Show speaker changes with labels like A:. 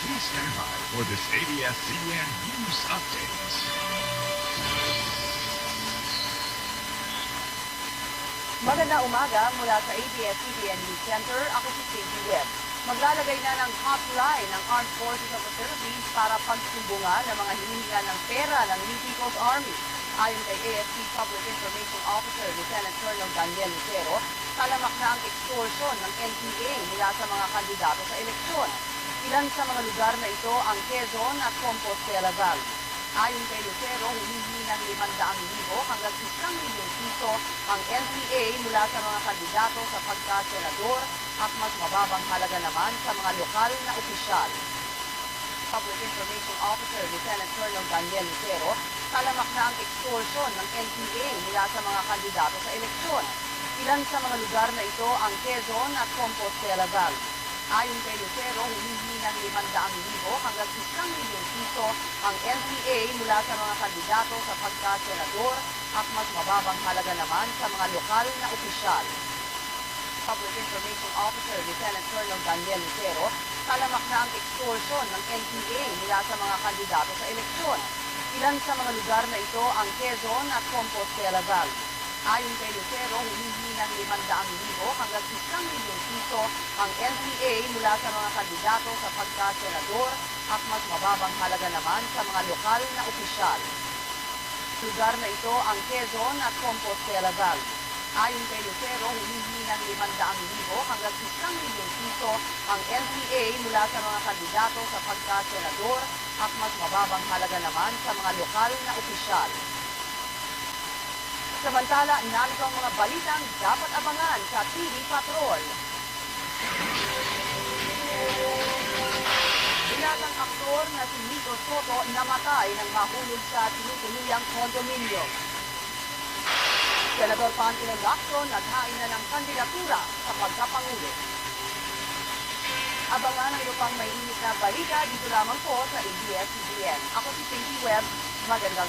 A: Please stand by for this ABS-CBN News Update.
B: Magandang umaga mula sa ABS-CBN News Center. Ako si Cindy Webb. Maglalagay na ng hotline ng Armed Forces of the Philippines para pagsumbungan ng mga hinihinga ng pera ng New People's Army. Ayon kay AFP Public Information Officer Lieutenant Colonel Daniel Lucero, talamak na ang extortion ng NPA mula sa mga kandidato sa eleksyon. Ilan sa mga lugar na ito ang Quezon at Compostela Valley. Ayon kay Lucero, humihingi ng 500,000 hanggang 1 milyong piso ang NPA mula sa mga kandidato sa pagka-senador at mas mababang halaga naman sa mga lokal na opisyal. Public Information Officer Lieutenant Colonel Daniel Lucero, talamak na ang extortion ng NPA mula sa mga kandidato sa eleksyon. Ilan sa mga lugar na ito ang Quezon at Compostela Valley. Ayon kay Lucero, humihingi ng 500,000 hanggang 1 milyong piso ang NPA mula sa mga kandidato sa pagka-senador at mas mababang halaga naman sa mga lokal na opisyal. Public Information Officer Lieutenant Colonel Daniel Lucero, talamak na ang extortion ng NPA mula sa mga kandidato sa eleksyon. Ilan sa mga lugar na ito ang Quezon at Compostela Valley. Ayon kay Lucero, humihingi ng 500,000 hanggang 1 milyong piso ang NPA mula sa mga kandidato sa pagka-senador at mas mababang halaga naman sa mga lokal na opisyal. Lugar na ito ang Quezon at Compostela Valley. Ayon kay Lucero, humihingi ng 500,000 hanggang 1 milyong piso ang NPA mula sa mga kandidato sa pagka-senador at mas mababang halaga naman sa mga lokal na opisyal. Samantala, narito ang mga balitang dapat abangan sa TV Patrol. Binatang aktor na si Nico Soto namatay nang mahulog sa tinutuluyang kondominyo. Senador Pangulong Lacson naghain na ng kandidatura sa pagkapangulo. Abangan ang iba pang mainit na balita dito lamang po sa ABS-CBN. Ako si Cindy Webb. Magandang